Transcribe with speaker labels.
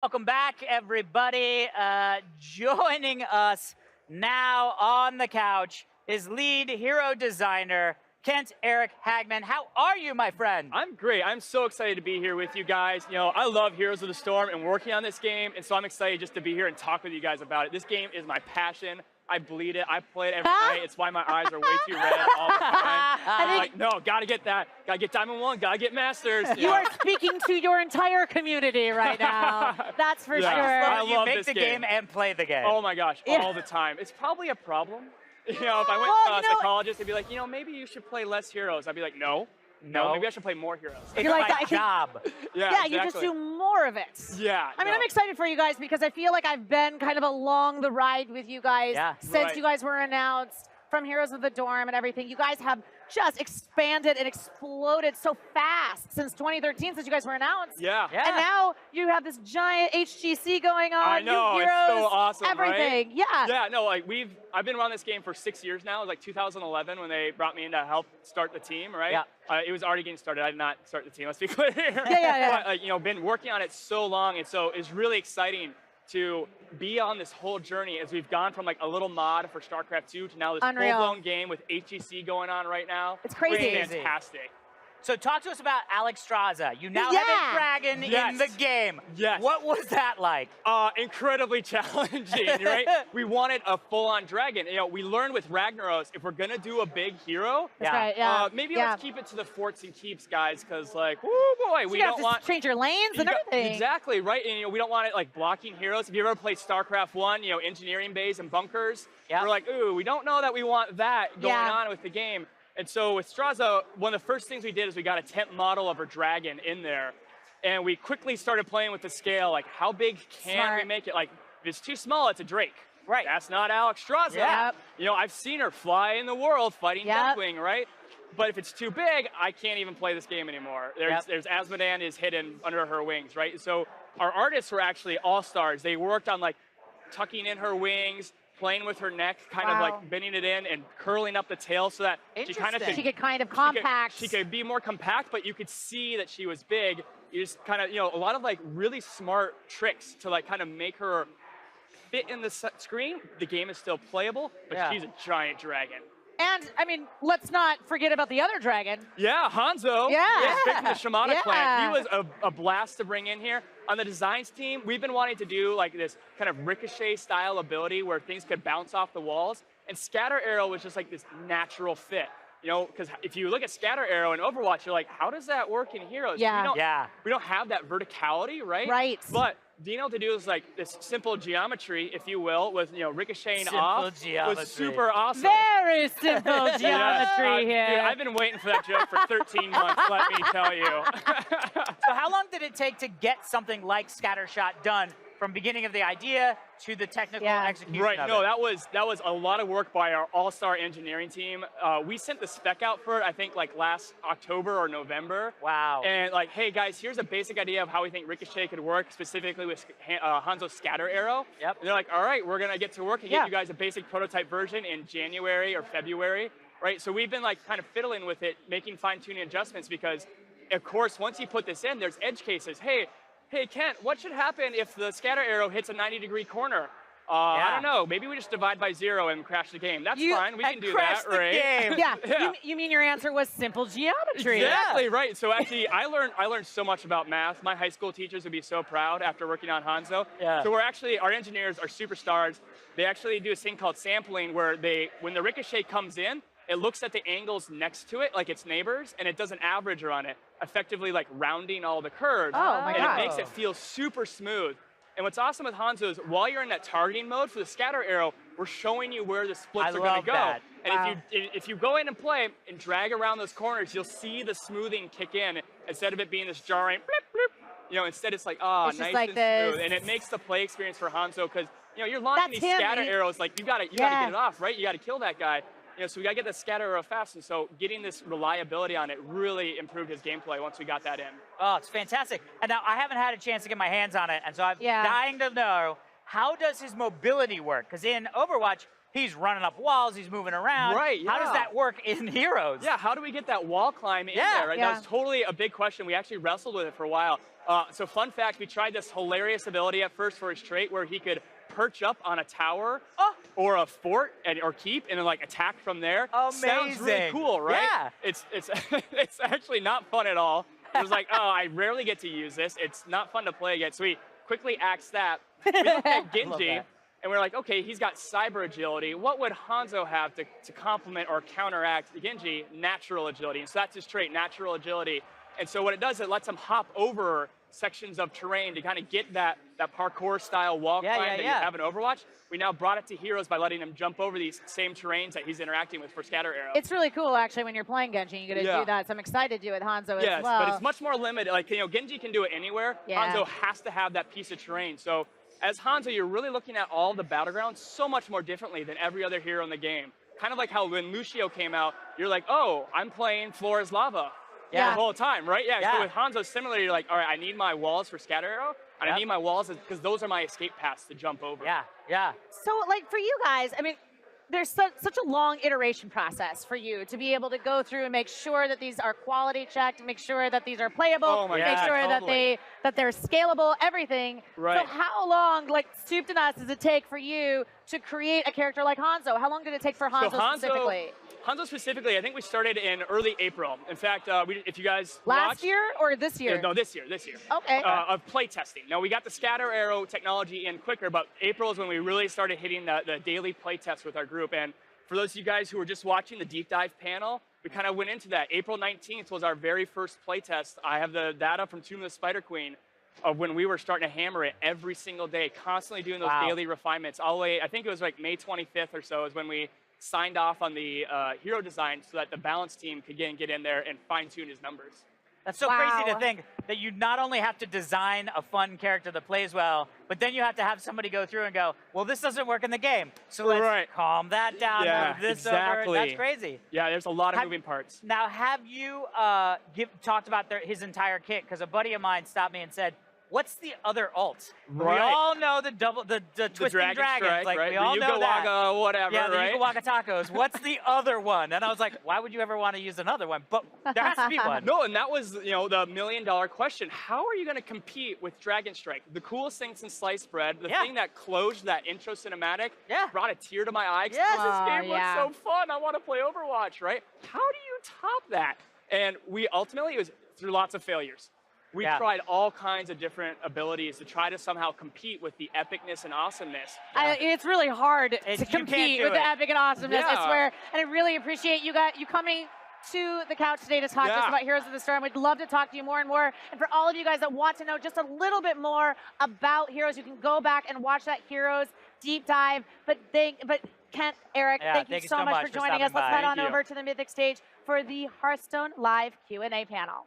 Speaker 1: Welcome back, everybody. Joining us now on the couch is lead hero designer, Erik Hagman. How are you, my friend?
Speaker 2: I'm great. I'm so excited to be here with you guys. You know, I love Heroes of the Storm and working on this game, and so I'm excited just to be here and talk with you guys about it. This game is my passion. I bleed it. I play it every night. It's why my eyes are way too red all the time. I'm like, no, gotta get that. Gotta get Diamond 1, gotta get Masters.
Speaker 3: You are speaking to your entire community right now. That's for sure.
Speaker 2: I
Speaker 1: you
Speaker 2: love
Speaker 1: make
Speaker 2: this
Speaker 1: the game and play the game.
Speaker 2: Oh my gosh, all the time. It's probably a problem. You know, if I went to a psychologist, they'd be like, you know, maybe you should play less Heroes. I'd be like, no, maybe I should play more Heroes.
Speaker 1: It's my job.
Speaker 2: Yeah,
Speaker 3: exactly. You just do more of it.
Speaker 2: Yeah.
Speaker 3: I mean, I'm excited for you guys because I feel like I've been kind of along the ride with you guys since you guys were announced from Heroes of the Dorm and everything. You guys have just expanded and exploded so fast since 2013, since you guys were announced.
Speaker 2: Yeah.
Speaker 3: And now you have this giant HGC going on.
Speaker 2: I know,
Speaker 3: new heroes,
Speaker 2: it's so awesome,
Speaker 3: everything.
Speaker 2: right?
Speaker 3: Yeah.
Speaker 2: Yeah, no, like I've been around this game for 6 years now. It was like 2011 when they brought me in to help start the team, right?
Speaker 1: Yeah.
Speaker 2: It was already getting started. I did not start the team, let's be clear.
Speaker 3: Yeah.
Speaker 2: But, you know, been working on it so long, and so it's really exciting to be on this whole journey as we've gone from like a little mod for StarCraft 2 to now this full-blown game with HGC going on right now.
Speaker 3: It's crazy.
Speaker 2: It's fantastic.
Speaker 1: So talk to us about Alex Straza. You now have a dragon in the game.
Speaker 2: Yes.
Speaker 1: What was that like?
Speaker 2: Incredibly challenging, right? We wanted a full-on dragon. You know, we learned with Ragnaros, if we're gonna do a big hero, maybe let's keep it to the forts and keeps, guys, because like, oh boy, we don't want
Speaker 3: change your lanes and everything.
Speaker 2: Exactly, right? And you know, we don't want it like blocking heroes. If you ever played StarCraft 1, you know, engineering bays and bunkers, we're like, ooh, we don't know that we want that going on with the game. And so with Straza, one of the first things we did is we got a temp model of our dragon in there. And we quickly started playing with the scale, like how big can we make it? Like if it's too small, it's a Drake.
Speaker 1: Right.
Speaker 2: That's not Alex Straza. You know, I've seen her fly in the world fighting Deathwing, right? But if it's too big, I can't even play this game anymore. There's Asmodan is hidden under her wings, right? So our artists were actually all-stars. They worked on like tucking in her wings, playing with her neck, kind of like bending it in and curling up the tail so that she could
Speaker 3: kind of compact.
Speaker 2: She could be more compact, but you could see that she was big. You just kind of, you know, a lot of like really smart tricks to like kind of make her fit in the screen. The game is still playable, but she's a giant dragon.
Speaker 3: And, I mean, let's not forget about the other dragon.
Speaker 2: Yeah, Hanzo. Straight from the Shamana clan. He was a blast to bring in here. On the designs team, we've been wanting to do like this kind of ricochet style ability where things could bounce off the walls. And Scatter Arrow was just like this natural fit. You know, because if you look at Scatter Arrow in Overwatch, you're like, how does that work in Heroes? We don't have that verticality, right?
Speaker 3: Right.
Speaker 2: But being able to do is like this simple geometry, if you will, with, you know, ricocheting off was super awesome.
Speaker 3: Very simple geometry here.
Speaker 2: Dude, I've been waiting for that joke for 13 months, let me tell you.
Speaker 1: So how long did it take to get something like Scattershot done from beginning of the idea to the technical execution of it?
Speaker 2: No, that was a lot of work by our all-star engineering team. We sent the spec out for it, I think, like last October or November.
Speaker 1: Wow.
Speaker 2: And like, hey guys, here's a basic idea of how we think Ricochet could work, specifically with Hanzo's Scatter Arrow.
Speaker 1: Yep.
Speaker 2: And they're like, all right, we're gonna get to work and get you guys a basic prototype version in January or February, right? So we've been like kind of fiddling with it, making fine-tuning adjustments because, of course, once you put this in, there's edge cases. Hey, Kent, what should happen if the Scatter Arrow hits a 90-degree corner? I don't know. Maybe we just divide by 0 and crash the game. That's fine. We can do that, right?
Speaker 3: You mean your answer was simple geometry?
Speaker 2: Exactly, right. So actually, I learned so much about math. My high school teachers would be so proud after working on Hanzo. So our engineers are superstars. They actually do this thing called sampling where when the ricochet comes in, it looks at the angles next to it, like its neighbors, and it does an averager on it, effectively like rounding all the curves.
Speaker 3: Oh my God.
Speaker 2: And it makes it feel super smooth. And what's awesome with Hanzo is while you're in that targeting mode for the Scatter Arrow, we're showing you where the splits are going to go. And if you go in and play and drag around those corners, you'll see the smoothing kick in instead of it being this jarring blip, blip. You know, instead it's like, nice
Speaker 3: like
Speaker 2: and
Speaker 3: this.
Speaker 2: smooth. And it makes the play experience for Hanzo because, you know, you're launching these Scatter Arrows, like you gotta get it off, right? You gotta kill that guy. You know, so we got to get the Scatter Arrow fast, and so getting this reliability on it really improved his gameplay once we got that in.
Speaker 1: Oh, it's fantastic. And now I haven't had a chance to get my hands on it, and so I'm dying to know, how does his mobility work? Because in Overwatch, he's running up walls, he's moving around.
Speaker 2: Right, yeah.
Speaker 1: How does that work in Heroes?
Speaker 2: Yeah, how do we get that wall climb in there, right? That was totally a big question. We actually wrestled with it for a while. So fun fact, we tried this hilarious ability at first for his trait where he could perch up on a tower or a fort or keep and then like attack from there.
Speaker 1: Amazing.
Speaker 2: Sounds really cool, right?
Speaker 1: Yeah.
Speaker 2: It's it's actually not fun at all. It was like, oh, I rarely get to use this. It's not fun to play against. So we quickly axed that. We looked at Genji and we're like, okay, he's got cyber agility. What would Hanzo have to complement or counteract Genji? Natural agility. And so that's his trait, natural agility. And so what it does, it lets him hop over sections of terrain to kind of get that parkour style wall climb that you have in Overwatch. We now brought it to Heroes by letting him jump over these same terrains that he's interacting with for Scatter Arrow.
Speaker 3: It's really cool, actually, when you're playing Genji, you get to do that. So I'm excited to do it with Hanzo as well.
Speaker 2: But it's much more limited. Like, you know, Genji can do it anywhere. Hanzo has to have that piece of terrain. So as Hanzo, you're really looking at all the battlegrounds so much more differently than every other hero in the game. Kind of like how when Lucio came out, you're like, oh, I'm playing floor is lava. The whole time, right? So with Hanzo, similarly, you're like, all right, I need my walls for Scatter Arrow, and I need my walls because those are my escape paths to jump over.
Speaker 3: So, like, for you guys, I mean, there's such a long iteration process for you to be able to go through and make sure that these are quality checked, make sure that these are playable, make sure that they're scalable, everything.
Speaker 2: Right.
Speaker 3: So how long, like, soup to nuts, does it take for you to create a character like Hanzo? How long did it take for Hanzo specifically?
Speaker 2: Hanzo specifically, I think we started in early April. In fact, if you guys
Speaker 3: last year or this year?
Speaker 2: No, this year.
Speaker 3: Okay.
Speaker 2: Of play testing. Now, we got the Scatter Arrow technology in quicker, but April is when we really started hitting the daily play test with our group. And for those of you guys who were just watching the deep dive panel, we kind of went into that. April 19th was our very first play test. I have the data from Tomb of the Spider Queen of when we were starting to hammer it every single day, constantly doing those daily refinements. All the way, I think it was like May 25th or so is when we signed off on the hero design so that the balance team could get in there and fine-tune his numbers.
Speaker 1: That's so crazy to think that you not only have to design a fun character that plays well, but then you have to have somebody go through and go, well, this doesn't work in the game, so let's calm that down, move this over. That's crazy.
Speaker 2: Yeah, there's a lot of moving parts.
Speaker 1: Now, have you talked about his entire kit? Because a buddy of mine stopped me and said, what's the other alt? We all know the twisting dragons.
Speaker 2: Strike,
Speaker 1: like,
Speaker 2: right?
Speaker 1: we all know that.
Speaker 2: Waka, whatever,
Speaker 1: yeah, the
Speaker 2: right?
Speaker 1: Waka tacos. What's the other one? And I was like, why would you ever want to use another one? But there has to be one.
Speaker 2: No, and that was, you know, the million-dollar question. How are you going to compete with Dragon Strike? The coolest thing since Sliced Bread, the thing that closed that intro cinematic, brought a tear to my eye. This game looks so fun. I want to play Overwatch, right? How do you top that? And we ultimately, it was through lots of failures. We tried all kinds of different abilities to try to somehow compete with the epicness and awesomeness.
Speaker 3: It's really hard to compete with the epic and awesomeness, I swear. And I really appreciate you coming to the couch today to talk to us about Heroes of the Storm. We'd love to talk to you more and more. And for all of you guys that want to know just a little bit more about Heroes, you can go back and watch that Heroes deep dive. But Kent, Eric, thank you so much for joining us. Let's head on over to the Mythic stage for the Hearthstone Live Q&A panel.